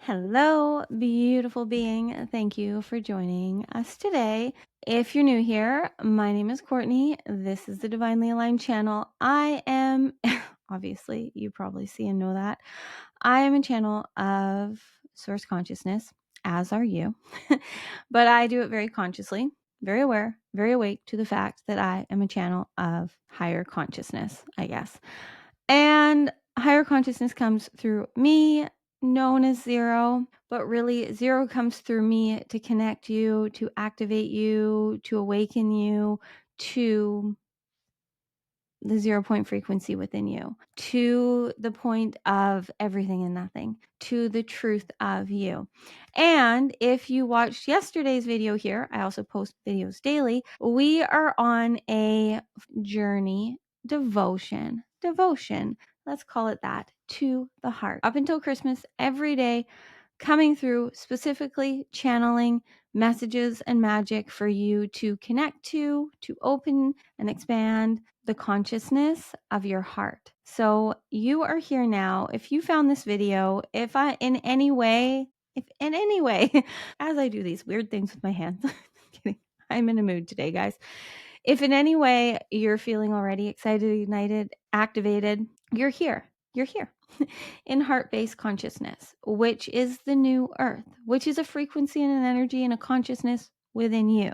Hello, beautiful being. Thank you for joining us today. If you're new here, my name is Courtney. This is the Divinely Aligned channel. I am, obviously, you probably see and know that. I am a channel of source consciousness, as are you. But I do it very consciously, very aware, very awake to the fact that I am a channel of higher consciousness, I guess. And higher consciousness comes through me, known as zero, but really zero comes through me to connect you, to activate you, to awaken you to the 0 point frequency within you, to the point of everything and nothing, to the truth of you. And if you watched yesterday's video here, I also post videos daily. We are on a journey, devotion, let's call it that, to the heart. Up until Christmas, every day, coming through, specifically channeling messages and magic for you to connect to open and expand the consciousness of your heart. So you are here now. If you found this video, if in any way, as I do these weird things with my hands, kidding. I'm in a mood today, guys. If in any way you're feeling already excited, ignited, activated, you're here. You're here in heart-based consciousness, which is the new earth, which is a frequency and an energy and a consciousness within you.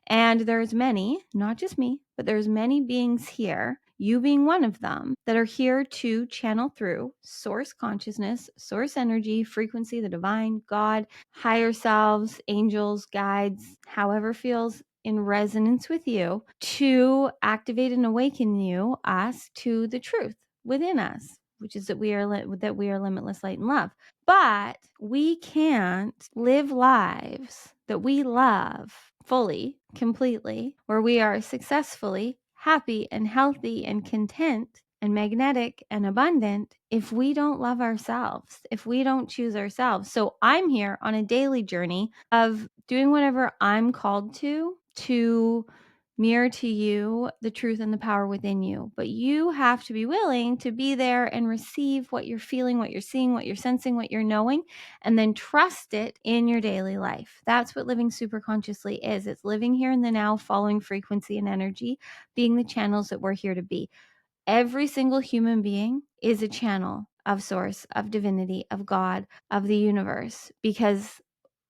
And there's many, not just me, but there's many beings here, you being one of them, that are here to channel through source consciousness, source energy, frequency, the divine, God, higher selves, angels, guides, however feels in resonance with you, to activate and awaken you, us, to the truth within us, which is that we are limitless light and love. But we can't live lives that we love fully, completely, where we are successfully happy and healthy and content and magnetic and abundant if we don't love ourselves, if we don't choose ourselves. So I'm here on a daily journey of doing whatever I'm called to mirror to you the truth and the power within you. But you have to be willing to be there and receive what you're feeling, what you're seeing, what you're sensing, what you're knowing, and then trust it in your daily life. That's what living super consciously is. It's living here in the now, following frequency and energy, being the channels that we're here to be. Every single human being is a channel of source, of divinity, of God, of the universe, because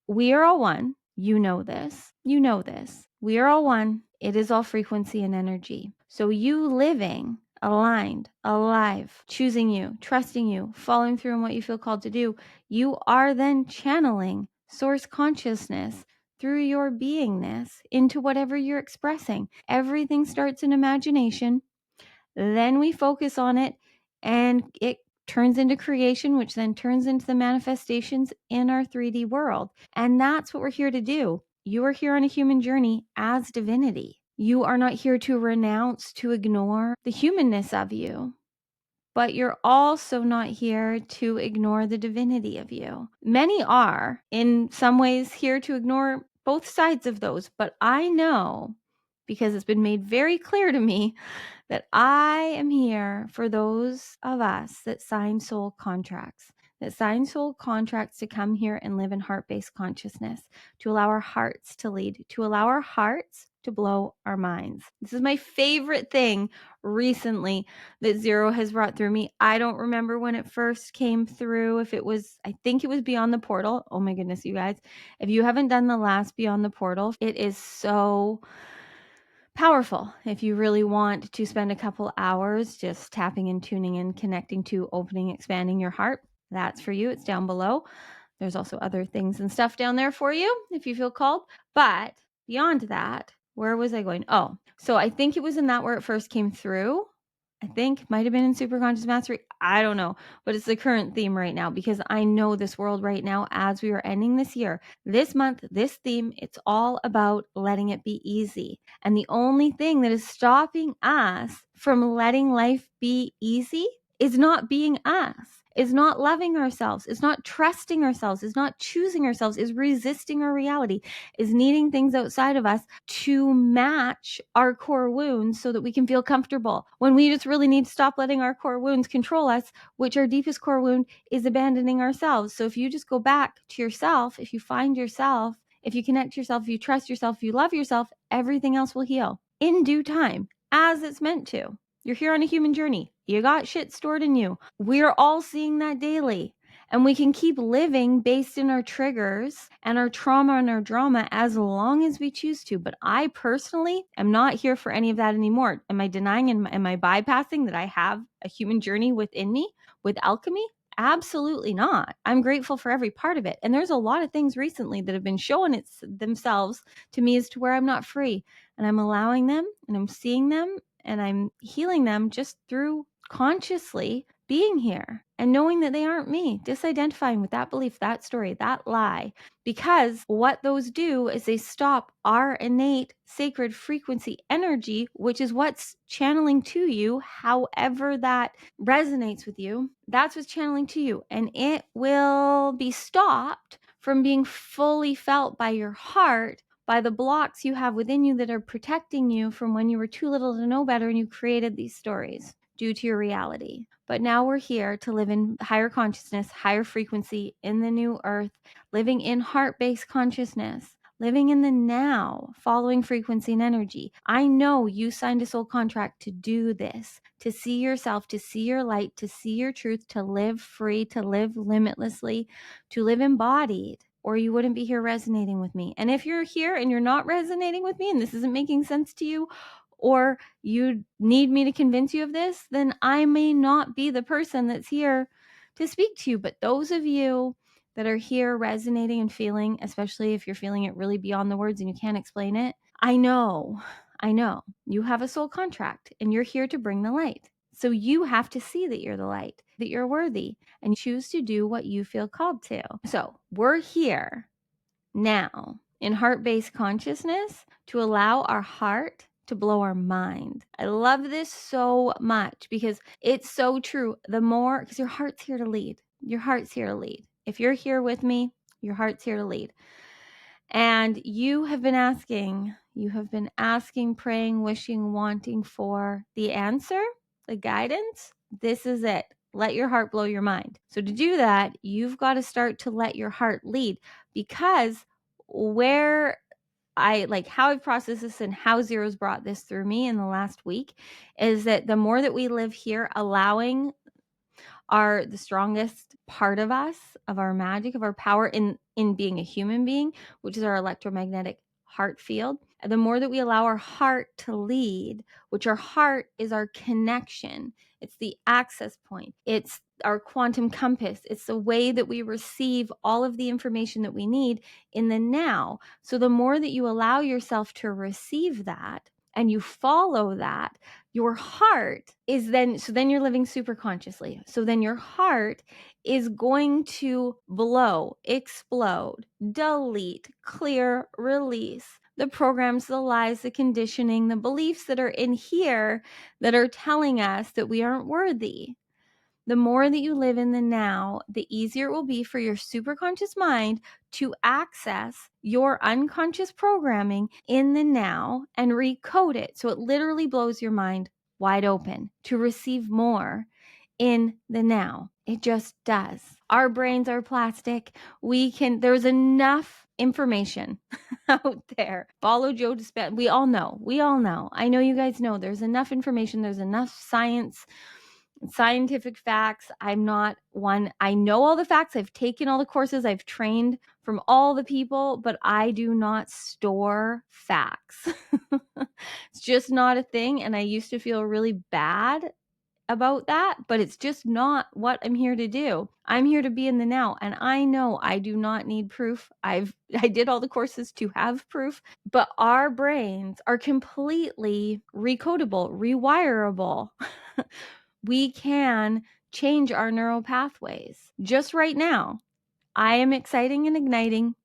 we are all one. You know this. We are all one. It is all frequency and energy. So you living aligned, alive, choosing you, trusting you, following through on what you feel called to do, you are then channeling source consciousness through your beingness into whatever you're expressing. Everything starts in imagination. Then we focus on it and it turns into creation, which then turns into the manifestations in our 3D world. And that's what we're here to do. You are here on a human journey as divinity. You are not here to renounce, to ignore the humanness of you, but you're also not here to ignore the divinity of you. Many are, in some ways, here to ignore both sides of those. But I know, because it's been made very clear to me, that I am here for those of us that sign soul contracts, to come here and live in heart-based consciousness, to allow our hearts to lead, to allow our hearts to blow our minds. This is my favorite thing recently that Zero has brought through me. I don't remember when it first came through, if it was, I think it was Beyond the Portal. Oh my goodness, you guys. If you haven't done the last Beyond the Portal, it is so powerful. If you really want to spend a couple hours just tapping and tuning in, connecting to opening, expanding your heart, that's for you. It's down below. There's also other things and stuff down there for you if you feel called. But beyond that, where was I going? Oh, so I think it was in that where it first came through. I think might have been in Superconscious Mastery. I don't know, but it's the current theme right now because I know this world right now as we are ending this year, this month, this theme, it's all about letting it be easy. And the only thing that is stopping us from letting life be easy is not being us. is not loving ourselves, is not trusting ourselves, is not choosing ourselves, is resisting our reality, is needing things outside of us to match our core wounds so that we can feel comfortable. When we just really need to stop letting our core wounds control us, which our deepest core wound is abandoning ourselves. So if you just go back to yourself, if you find yourself, if you connect to yourself, if you trust yourself, if you love yourself, everything else will heal in due time, as it's meant to. You're here on a human journey. You got shit stored in you. We're all seeing that daily. And we can keep living based in our triggers and our trauma and our drama as long as we choose to. But I personally am not here for any of that anymore. Am I denying and am I bypassing that I have a human journey within me with alchemy? Absolutely not. I'm grateful for every part of it. And there's a lot of things recently that have been showing themselves to me as to where I'm not free. And I'm allowing them and I'm seeing them and I'm healing them just through consciously being here and knowing that they aren't me, disidentifying with that belief, that story, that lie. Because what those do is they stop our innate sacred frequency energy, which is what's channeling to you, however that resonates with you. That's what's channeling to you. And it will be stopped from being fully felt by your heart, by the blocks you have within you that are protecting you from when you were too little to know better and you created these stories due to your reality. But now we're here to live in higher consciousness, higher frequency in the new earth, living in heart-based consciousness, living in the now, following frequency and energy. I know you signed a soul contract to do this, to see yourself, to see your light, to see your truth, to live free, to live limitlessly, to live embodied, or you wouldn't be here resonating with me. And if you're here and you're not resonating with me and this isn't making sense to you, or you need me to convince you of this, then I may not be the person that's here to speak to you. But those of you that are here resonating and feeling, especially if you're feeling it really beyond the words and you can't explain it, I know you have a soul contract and you're here to bring the light. So you have to see that you're the light, that you're worthy, and choose to do what you feel called to. So we're here now in heart-based consciousness to allow our heart to blow our mind. I love this so much because it's so true. The more, because your heart's here to lead. Your heart's here to lead. If you're here with me, your heart's here to lead. And you have been asking, praying, wishing, wanting for the answer, the guidance. This is it. Let your heart blow your mind. So to do that, you've got to start to let your heart lead, because where I like how I've processed this and how Zero's brought this through me in the last week is that the more that we live here, allowing the strongest part of us, of our magic, of our power in being a human being, which is our electromagnetic heart field. And the more that we allow our heart to lead, which our heart is our connection, it's the access point, it's our quantum compass, it's the way that we receive all of the information that we need in the now. So the more that you allow yourself to receive that and you follow that, your heart is then you're living super consciously. So then your heart is going to blow, explode, delete, clear, release the programs, the lies, the conditioning, the beliefs that are in here that are telling us that we aren't worthy. The more that you live in the now, the easier it will be for your superconscious mind to access your unconscious programming in the now and recode it. So it literally blows your mind wide open to receive more in the now. It just does. Our brains are plastic. There's enough information out there. Follow Joe Dispenza. We all know. I know you guys know there's enough information. There's enough scientific facts. I'm not one. I know all the facts. I've taken all the courses. I've trained from all the people, but I do not store facts. It's just not a thing. And I used to feel really bad about that, but it's just not what I'm here to do. I'm here to be in the now. And I know I do not need proof. I did all the courses to have proof, but our brains are completely recodable, rewirable. We can change our neural pathways just right now. I am exciting and igniting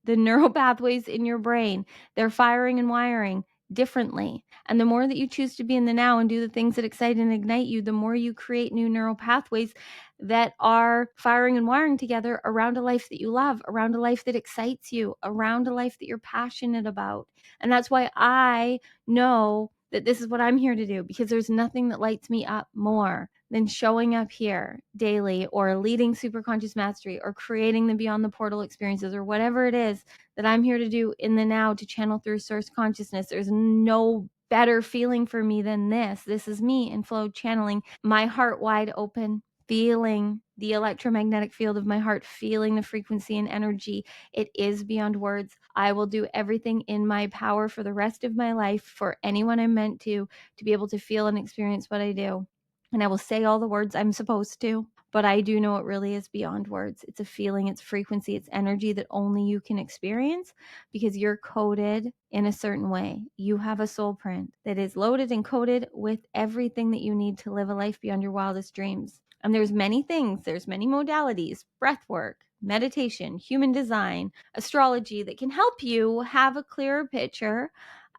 the neural pathways in your brain. They're firing and wiring differently. And the more that you choose to be in the now and do the things that excite and ignite you, the more you create new neural pathways that are firing and wiring together around a life that you love, around a life that excites you, around a life that you're passionate about. And that's why I know that this is what I'm here to do, because there's nothing that lights me up more than showing up here daily or leading Superconscious Mastery or creating the Beyond the Portal experiences or whatever it is that I'm here to do in the now to channel through source consciousness. There's no better feeling for me than this. This is me in flow channeling, my heart wide open, feeling the electromagnetic field of my heart, feeling the frequency and energy. It is beyond words. I will do everything in my power for the rest of my life for anyone I'm meant to be able to feel and experience what I do. And I will say all the words I'm supposed to, but I do know it really is beyond words. It's a feeling, it's frequency, it's energy that only you can experience because you're coded in a certain way. You have a soul print that is loaded and coded with everything that you need to live a life beyond your wildest dreams. And there's many things, there's many modalities, breath work, meditation, human design, astrology that can help you have a clearer picture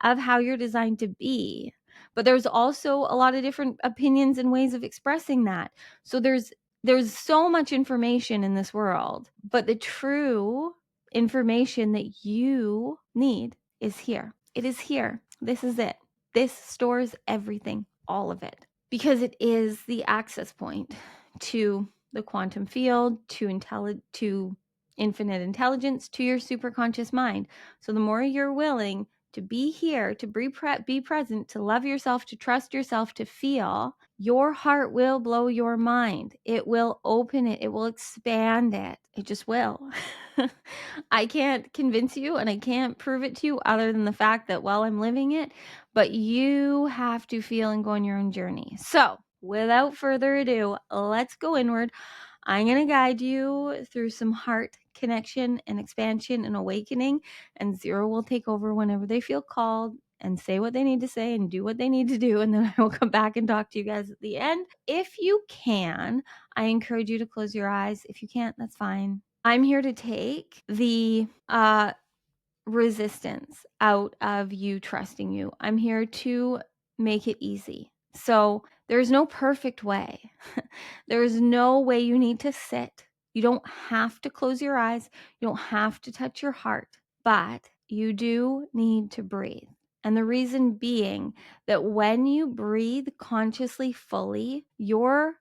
of how you're designed to be. But there's also a lot of different opinions and ways of expressing that. So there's so much information in this world, but the true information that you need is here. It is here. This is it. This stores everything, all of it, because it is the access point to the quantum field, to infinite intelligence, to your superconscious mind. So the more you're willing to be here, to be present, to love yourself, to trust yourself, to feel, your heart will blow your mind. It will open it. It will expand it. It just will. I can't convince you and I can't prove it to you other than the fact that, well, I'm living it, but you have to feel and go on your own journey. So without further ado, let's go inward. I'm going to guide you through some heart connection and expansion and awakening, and Zero will take over whenever they feel called and say what they need to say and do what they need to do. And then I will come back and talk to you guys at the end. If you can, I encourage you to close your eyes. If you can't, that's fine. I'm here to take the resistance out of you trusting you. I'm here to make it easy. So there's no perfect way. There is no way you need to sit. You don't have to close your eyes. You don't have to touch your heart, but you do need to breathe. And the reason being that when you breathe consciously fully, your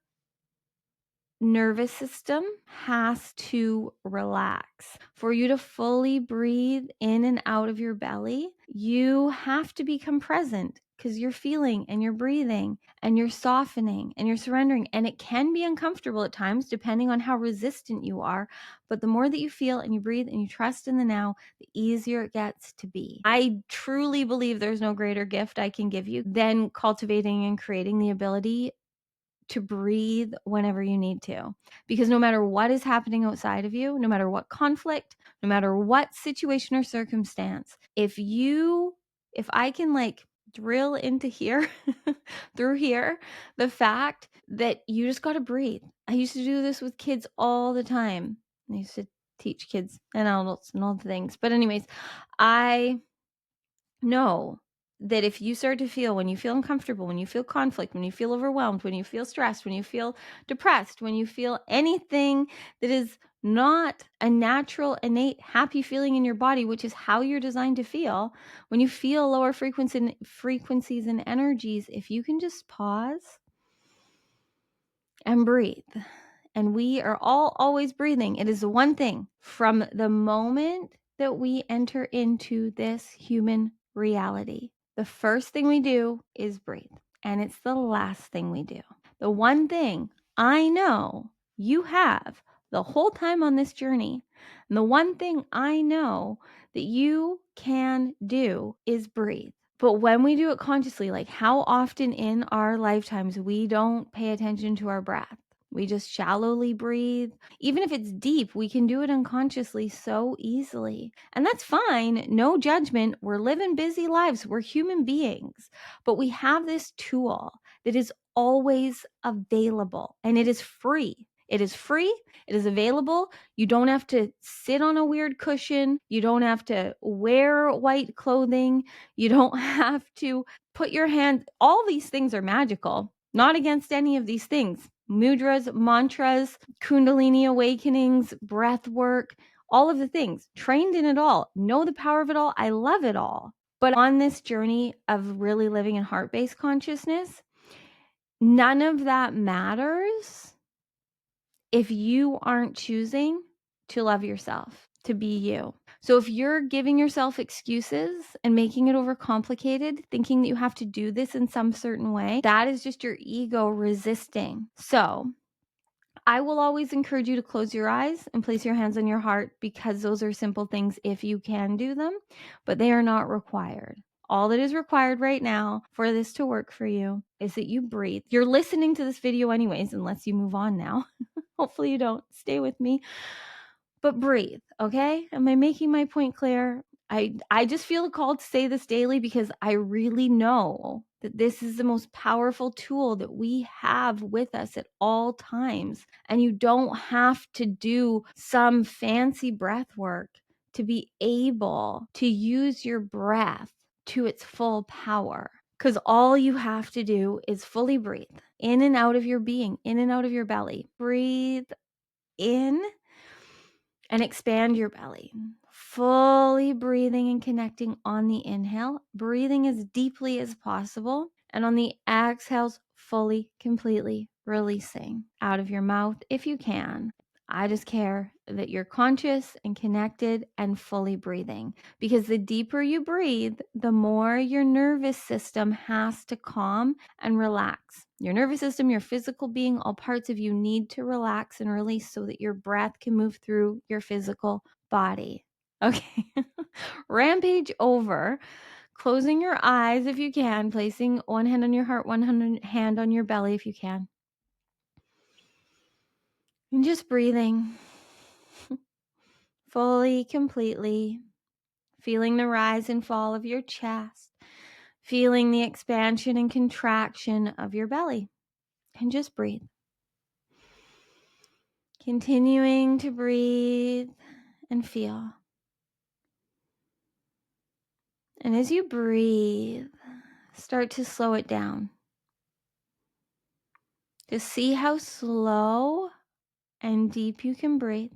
nervous system has to relax. For you to fully breathe in and out of your belly, you have to become present because you're feeling and you're breathing and you're softening and you're surrendering. And it can be uncomfortable at times depending on how resistant you are. But the more that you feel and you breathe and you trust in the now, the easier it gets to be. I truly believe there's no greater gift I can give you than cultivating and creating the ability to breathe whenever you need to, because no matter what is happening outside of you, no matter what conflict, no matter what situation or circumstance, if I can like drill into here through here, the fact that you just got to breathe. I used to do this with kids all the time. I used to teach kids and adults and all the things. But anyways, I know that if you start to feel, when you feel uncomfortable, when you feel conflict, when you feel overwhelmed, when you feel stressed, when you feel depressed, when you feel anything that is not a natural, innate, happy feeling in your body, which is how you're designed to feel, when you feel lower frequencies and energies, if you can just pause and breathe. And we are all always breathing. It is the one thing from the moment that we enter into this human reality. The first thing we do is breathe, and it's the last thing we do. The one thing I know you have the whole time on this journey, and the one thing I know that you can do is breathe. But when we do it consciously, like how often in our lifetimes we don't pay attention to our breath. We just shallowly breathe. Even if it's deep, we can do it unconsciously so easily. And that's fine. No judgment. We're living busy lives. We're human beings. But we have this tool that is always available and it is free. It is free. It is available. You don't have to sit on a weird cushion. You don't have to wear white clothing. You don't have to put your hand. All these things are magical. Not against any of these things. Mudras, mantras, Kundalini awakenings, breath work, all of the things. Trained in it all. Know the power of it all. I love it all. But on this journey of really living in heart-based consciousness, none of that matters if you aren't choosing to love yourself, to be you. So if you're giving yourself excuses and making it overcomplicated, thinking that you have to do this in some certain way, that is just your ego resisting. So I will always encourage you to close your eyes and place your hands on your heart, because those are simple things if you can do them, but they are not required. All that is required right now for this to work for you is that you breathe. You're listening to this video anyways, unless you move on now. Hopefully you don't. Stay with me. But breathe, okay? Am I making my point clear? I just feel called to say this daily because I really know that this is the most powerful tool that we have with us at all times. And you don't have to do some fancy breath work to be able to use your breath to its full power. Because all you have to do is fully breathe in and out of your being, in and out of your belly. Breathe in and expand your belly. Fully breathing and connecting on the inhale, breathing as deeply as possible. And on the exhales, fully, completely releasing out of your mouth if you can. I just care that you're conscious and connected and fully breathing, because the deeper you breathe, the more your nervous system has to calm and relax. Your nervous system, your physical being, all parts of you need to relax and release so that your breath can move through your physical body. Okay. Rampage over. Closing your eyes if you can, placing one hand on your heart, one hand on your belly if you can. And just breathing fully, completely, feeling the rise and fall of your chest, feeling the expansion and contraction of your belly. And just breathe. Continuing to breathe and feel. And as you breathe, start to slow it down. Just see how slow and deep you can breathe.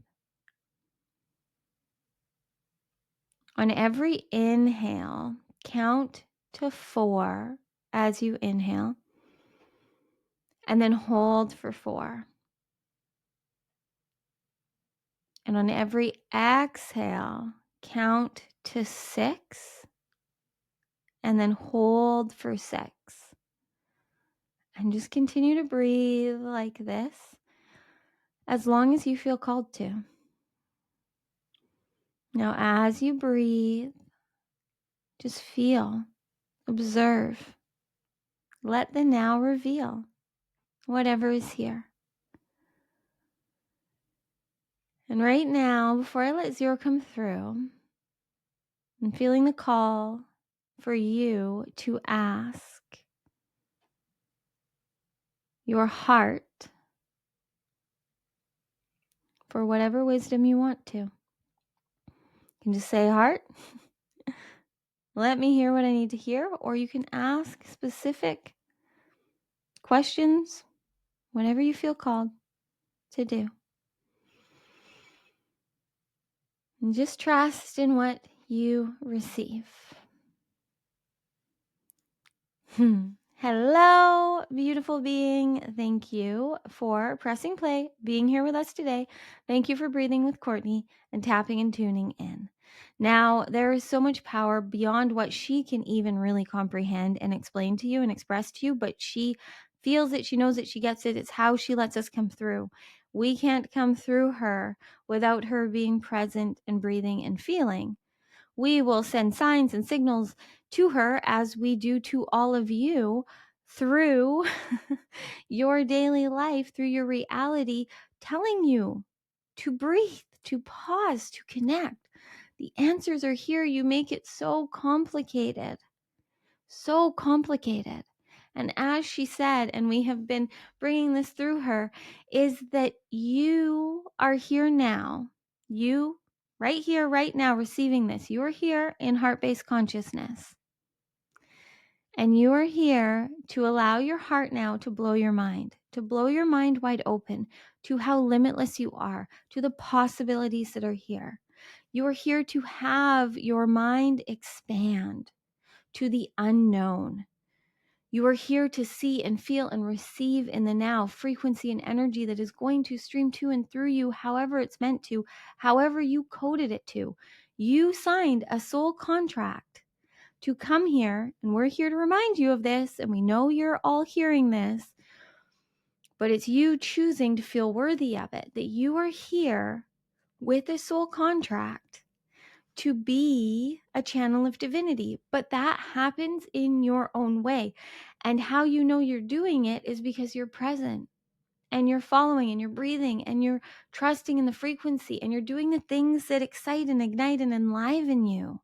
On every inhale, count to 4 as you inhale, and then hold for 4. And on every exhale, count to 6, and then hold for 6. And just continue to breathe like this as long as you feel called to. Now, as you breathe, just feel, observe. Let the now reveal whatever is here. And right now, before I let 0 come through, I'm feeling the call for you to ask your heart for whatever wisdom you want to. You can just say, heart, let me hear what I need to hear, or you can ask specific questions, whatever you feel called to do. And just trust in what you receive. Hello, beautiful being. Thank you for pressing play, being here with us today. Thank you for breathing with Courtney and tapping and tuning in. Now, there is so much power beyond what she can even really comprehend and explain to you and express to you, but she feels it, she knows it, she gets it. It's how she lets us come through. We can't come through her without her being present and breathing and feeling. We will send signs and signals to her, as we do to all of you, through your daily life, through your reality, telling you to breathe, to pause, to connect. The answers are here. You make it so complicated. So complicated. And as she said, and we have been bringing this through her, is that you are here now. You, right here, right now, receiving this. You are here in heart-based consciousness. And you are here to allow your heart now to blow your mind wide open to how limitless you are, to the possibilities that are here. You are here to have your mind expand to the unknown. You are here to see and feel and receive in the now frequency and energy that is going to stream to and through you however it's meant to, however you coded it to. You signed a soul contract to come here, and we're here to remind you of this, and we know you're all hearing this, but it's you choosing to feel worthy of it, that you are here with a soul contract to be a channel of divinity, but that happens in your own way. And how you know you're doing it is because you're present and you're following and you're breathing and you're trusting in the frequency and you're doing the things that excite and ignite and enliven you,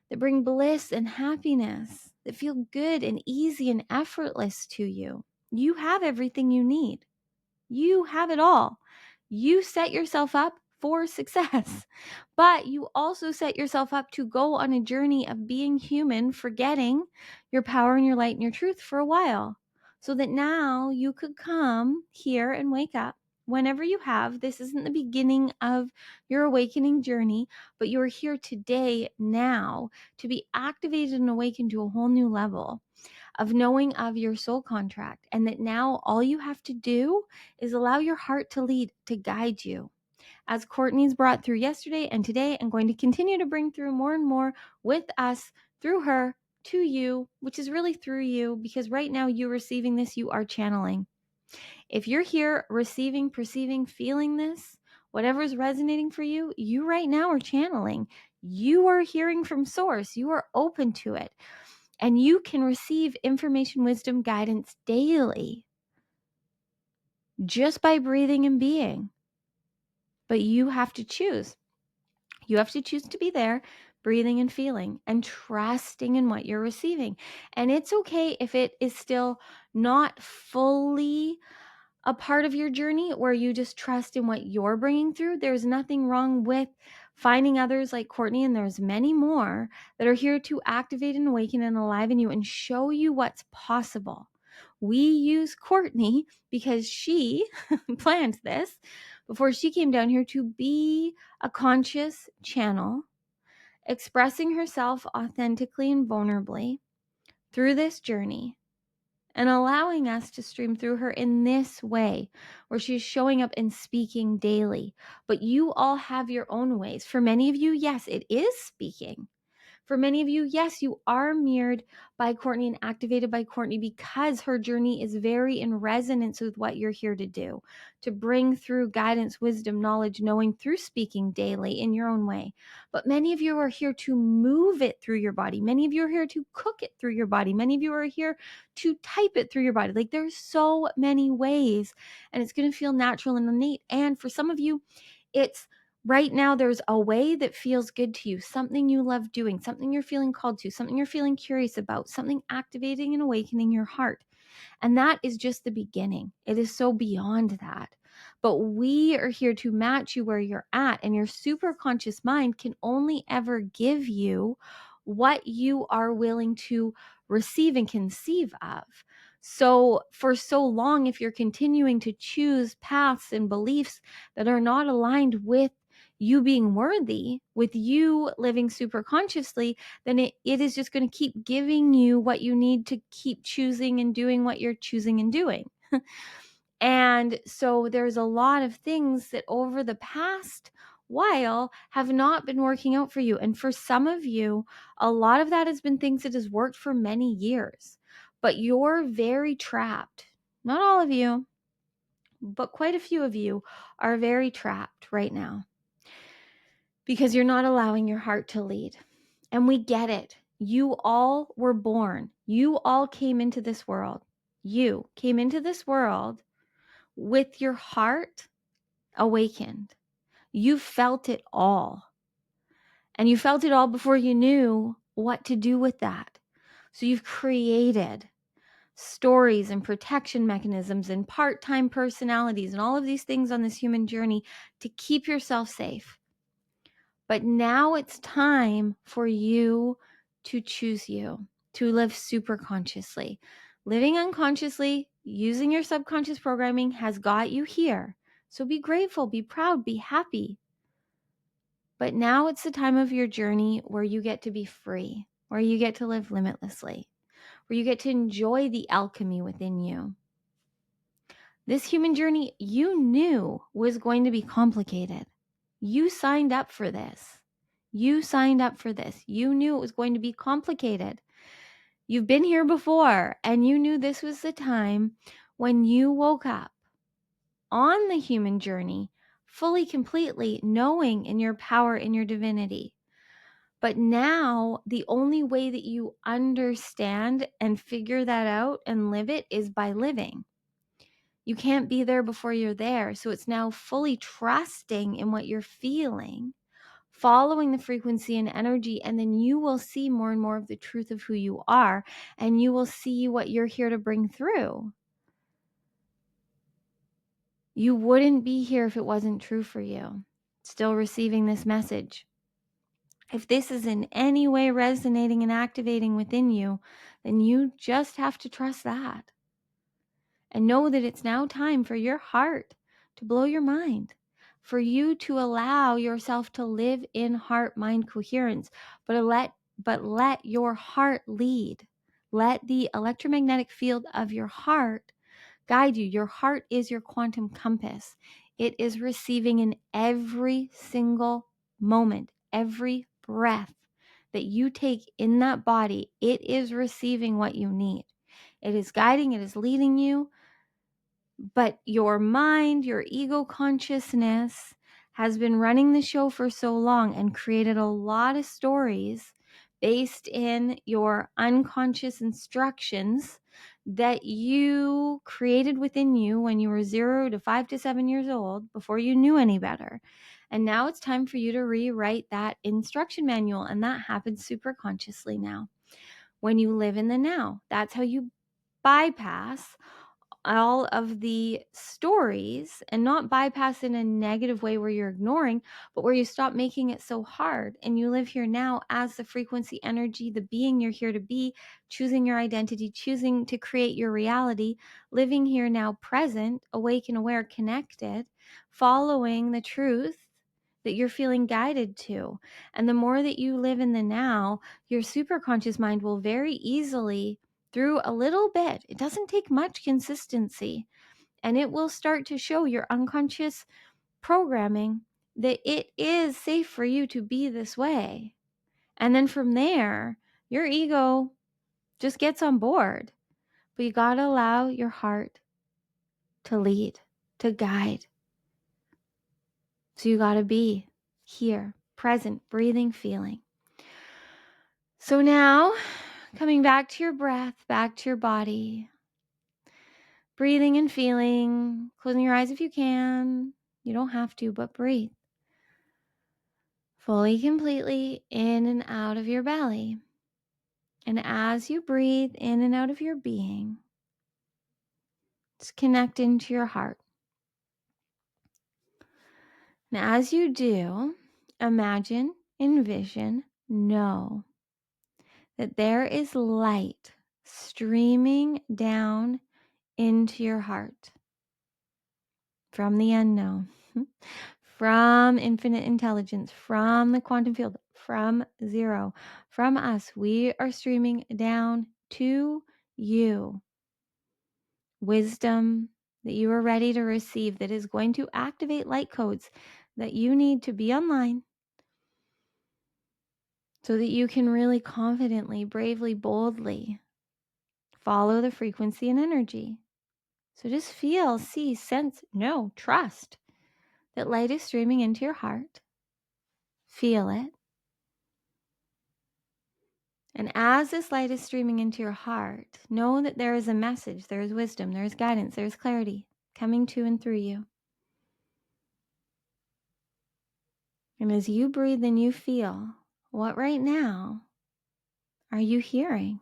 that bring bliss and happiness, that feel good and easy and effortless to you. You have everything you need. You have it all. You set yourself up for success, but you also set yourself up to go on a journey of being human, forgetting your power and your light and your truth for a while, so that now you could come here and wake up whenever you have. This isn't the beginning of your awakening journey, but you're here today now to be activated and awakened to a whole new level of knowing of your soul contract, and that now all you have to do is allow your heart to lead, to guide you. As Courtney's brought through yesterday and today, and going to continue to bring through more and more with us through her to you, which is really through you, because right now you receiving this, you are channeling. If you're here receiving, perceiving, feeling this, whatever is resonating for you, you right now are channeling. You are hearing from source. You are open to it. And you can receive information, wisdom, guidance daily just by breathing and being. But you have to choose. You have to choose to be there, breathing and feeling and trusting in what you're receiving. And it's okay if it is still not fully a part of your journey where you just trust in what you're bringing through. There's nothing wrong with finding others like Courtney, and there's many more that are here to activate and awaken and enliven you and show you what's possible. We use Courtney because she planned this before she came down here to be a conscious channel, expressing herself authentically and vulnerably through this journey, and allowing us to stream through her in this way, where she's showing up and speaking daily. But you all have your own ways. For many of you, yes, it is speaking. For many of you, yes, you are mirrored by Courtney and activated by Courtney because her journey is very in resonance with what you're here to do, to bring through guidance, wisdom, knowledge, knowing through speaking daily in your own way. But many of you are here to move it through your body. Many of you are here to cook it through your body. Many of you are here to type it through your body. Like, there's so many ways, and it's going to feel natural and innate. And for some of you, it's right now there's a way that feels good to you, something you love doing, something you're feeling called to, something you're feeling curious about, something activating and awakening your heart. And that is just the beginning. It is so beyond that. But we are here to match you where you're at, and your super conscious mind can only ever give you what you are willing to receive and conceive of. So for so long, if you're continuing to choose paths and beliefs that are not aligned with you being worthy, with you living super consciously, then it is just going to keep giving you what you need to keep choosing and doing what you're choosing and doing. And so there's a lot of things that over the past while have not been working out for you. And for some of you, a lot of that has been things that has worked for many years, but you're very trapped. Not all of you, but quite a few of you are very trapped right now because you're not allowing your heart to lead. And we get it. You all were born. You all came into this world. You came into this world with your heart awakened. You felt it all. And you felt it all before you knew what to do with that. So you've created stories and protection mechanisms and part-time personalities and all of these things on this human journey to keep yourself safe. But now it's time for you to choose you, to live super consciously. Living unconsciously, using your subconscious programming has got you here. So be grateful, be proud, be happy. But now it's the time of your journey where you get to be free, where you get to live limitlessly, where you get to enjoy the alchemy within you. This human journey you knew was going to be complicated. You signed up for this. You signed up for this. You knew it was going to be complicated. You've been here before, and you knew this was the time when you woke up on the human journey, fully, completely knowing in your power, in your divinity. But now the only way that you understand and figure that out and live it is by living. You can't be there before you're there. So it's now fully trusting in what you're feeling, following the frequency and energy, and then you will see more and more of the truth of who you are, and you will see what you're here to bring through. You wouldn't be here if it wasn't true for you. Still receiving this message. If this is in any way resonating and activating within you, then you just have to trust that. And know that it's now time for your heart to blow your mind, for you to allow yourself to live in heart-mind coherence, but let your heart lead. Let the electromagnetic field of your heart guide you. Your heart is your quantum compass. It is receiving in every single moment, every breath that you take in that body. It is receiving what you need. It is guiding, it is leading you. But your mind, your ego consciousness has been running the show for so long and created a lot of stories based in your unconscious instructions that you created within you when you were 0 to 5 to 7 years old, before you knew any better. And now it's time for you to rewrite that instruction manual. And that happens super consciously now. When you live in the now, that's how you bypass all of the stories, and not bypass in a negative way where you're ignoring, but where you stop making it so hard and you live here now as the frequency, energy, the being you're here to be, choosing your identity, choosing to create your reality, living here now, present, awake and aware, connected, following the truth that you're feeling guided to. And the more that you live in the now, your superconscious mind will very easily, through a little bit, it doesn't take much consistency, and it will start to show your unconscious programming that it is safe for you to be this way. And then from there, your ego just gets on board. But you got to allow your heart to lead, to guide. So you got to be here, present, breathing, feeling. So now, coming back to your breath, back to your body, breathing and feeling, closing your eyes if you can. You don't have to, but breathe. Fully, completely in and out of your belly. And as you breathe in and out of your being, just connect into your heart. And as you do, imagine, envision, know that there is light streaming down into your heart from the unknown, from infinite intelligence, from the quantum field, from zero, from us. We are streaming down to you wisdom that you are ready to receive, that is going to activate light codes that you need to be online so that you can really confidently, bravely, boldly follow the frequency and energy. So just feel, see, sense, know, trust that light is streaming into your heart. Feel it. And as this light is streaming into your heart, know that there is a message, there is wisdom, there is guidance, there is clarity coming to and through you. And as you breathe and you feel, what right now are you hearing?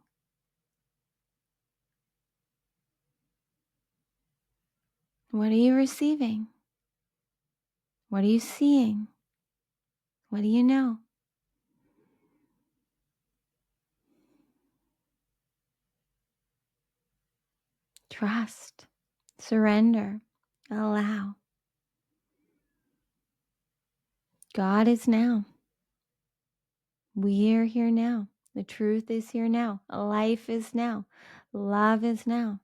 What are you receiving? What are you seeing? What do you know? Trust, surrender, allow. God is now. We are here now. The truth is here now. Life is now. Love is now.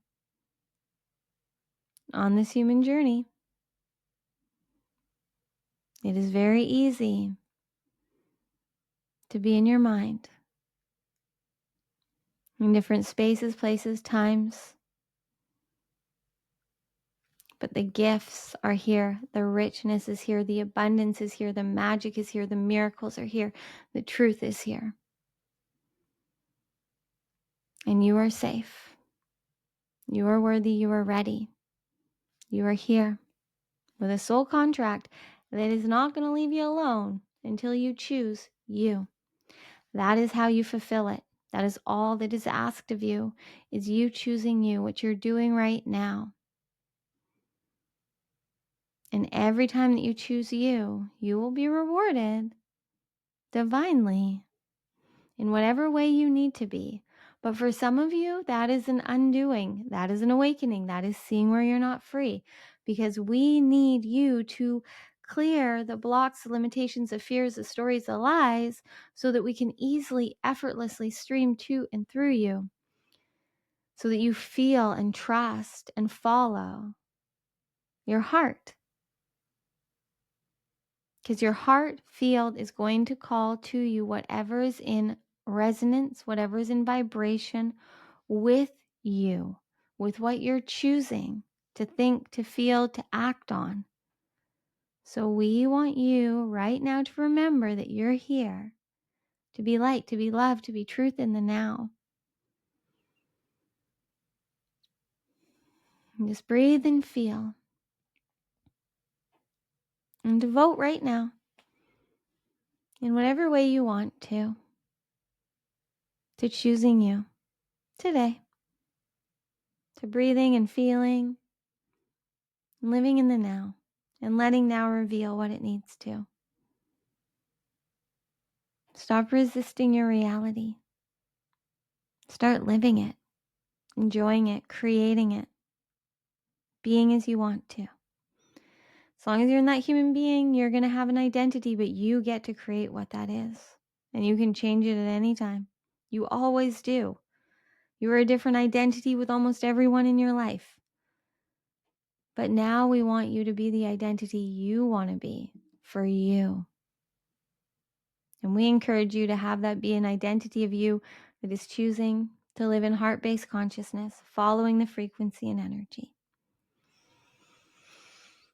On this human journey, it is very easy to be in your mind, in different spaces, places, times. But the gifts are here. The richness is here. The abundance is here. The magic is here. The miracles are here. The truth is here. And you are safe. You are worthy. You are ready. You are here with a soul contract that is not going to leave you alone until you choose you. That is how you fulfill it. That is all that is asked of you, is you choosing you, what you're doing right now. And every time that you choose you, you will be rewarded divinely in whatever way you need to be. But for some of you, that is an undoing. That is an awakening. That is seeing where you're not free. Because we need you to clear the blocks, the limitations, the fears, the stories, the lies, so that we can easily, effortlessly stream to and through you. So that you feel and trust and follow your heart. Because your heart field is going to call to you whatever is in resonance, whatever is in vibration with you, with what you're choosing to think, to feel, to act on. So we want you right now to remember that you're here, to be light, to be love, to be truth in the now. And just breathe and feel. And to vote right now in whatever way you want to choosing you today, to breathing and feeling, living in the now, and letting now reveal what it needs to. Stop resisting your reality. Start living it, enjoying it, creating it, being as you want to. As long as you're in that human being, you're going to have an identity, but you get to create what that is. And you can change it at any time. You always do. You are a different identity with almost everyone in your life. But now we want you to be the identity you want to be for you. And we encourage you to have that be an identity of you that is choosing to live in heart-based consciousness, following the frequency and energy.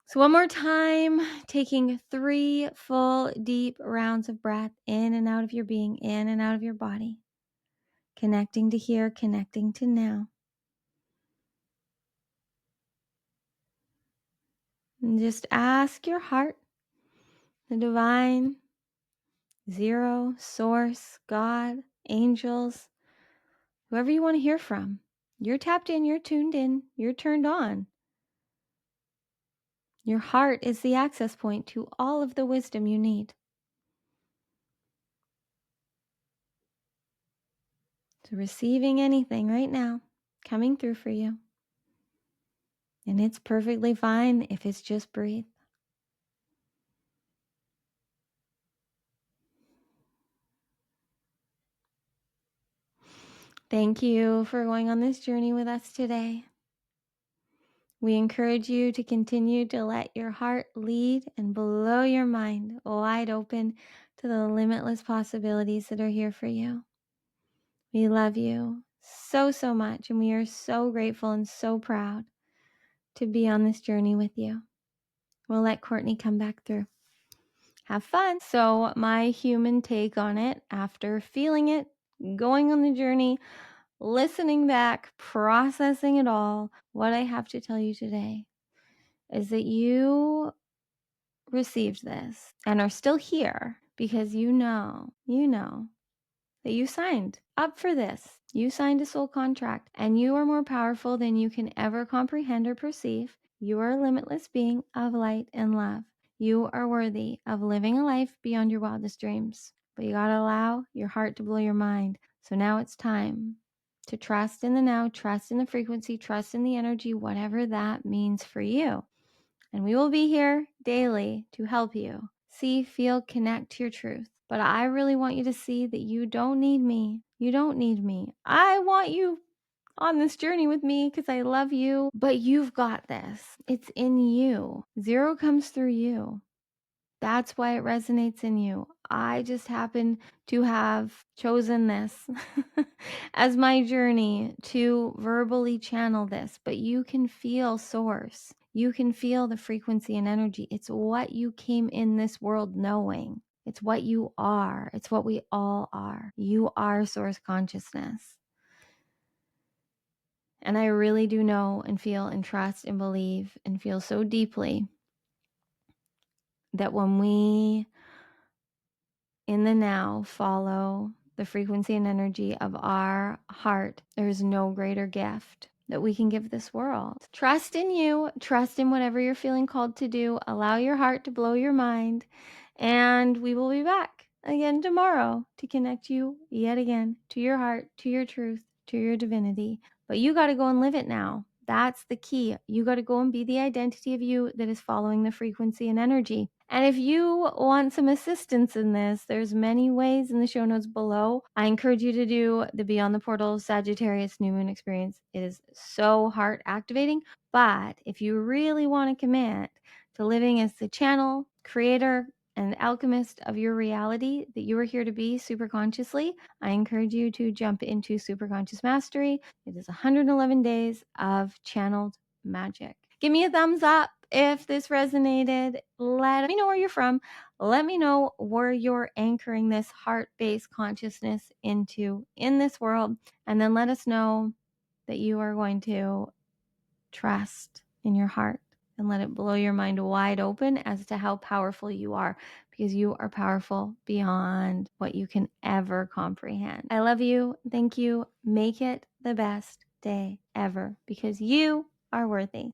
So one more time, taking 3 full deep rounds of breath in and out of your being, in and out of your body. Connecting to here, connecting to now. And just ask your heart, the divine, zero, source, God, angels, whoever you want to hear from. You're tapped in, you're tuned in, you're turned on. Your heart is the access point to all of the wisdom you need. So receiving anything right now, coming through for you. And it's perfectly fine if it's just breathe. Thank you for going on this journey with us today. We encourage you to continue to let your heart lead and blow your mind wide open to the limitless possibilities that are here for you. We love you so, so much, and we are so grateful and so proud to be on this journey with you. We'll let Courtney come back through. Have fun. So my human take on it, after feeling it, going on the journey, listening back, processing it all, what I have to tell you today is that you received this and are still here because you know that you signed up for this. You signed a soul contract, and you are more powerful than you can ever comprehend or perceive. You are a limitless being of light and love. You are worthy of living a life beyond your wildest dreams. But you gotta allow your heart to blow your mind. So now it's time to trust in the now, trust in the frequency, trust in the energy, whatever that means for you. And we will be here daily to help you see, feel, connect to your truth. But I really want you to see that you don't need me. You don't need me. I want you on this journey with me because I love you, but you've got this. It's in you. Zero comes through you. That's why it resonates in you. I just happen to have chosen this as my journey to verbally channel this, but you can feel source. You can feel the frequency and energy. It's what you came in this world knowing. It's what you are. It's what we all are. You are source consciousness. And I really do know and feel and trust and believe and feel so deeply that when we in the now follow the frequency and energy of our heart, there is no greater gift that we can give this world. Trust in you, trust in whatever you're feeling called to do. Allow your heart to blow your mind, and we will be back again tomorrow to connect you yet again to your heart, to your truth, to your divinity. But you got to go and live it now. That's the key. You got to go and be the identity of you that is following the frequency and energy. And if you want some assistance in this, there's many ways in the show notes below. I encourage you to do the Beyond the Portal Sagittarius New Moon experience. It is so heart activating. But if you really want to commit to living as the channel, creator, and alchemist of your reality that you are here to be super consciously, I encourage you to jump into Superconscious Mastery. It is 111 days of channeled magic. Give me a thumbs up if this resonated. Let me know where you're from. Let me know where you're anchoring this heart-based consciousness into in this world. And then let us know that you are going to trust in your heart and let it blow your mind wide open as to how powerful you are, because you are powerful beyond what you can ever comprehend. I love you. Thank you. Make it the best day ever because you are worthy.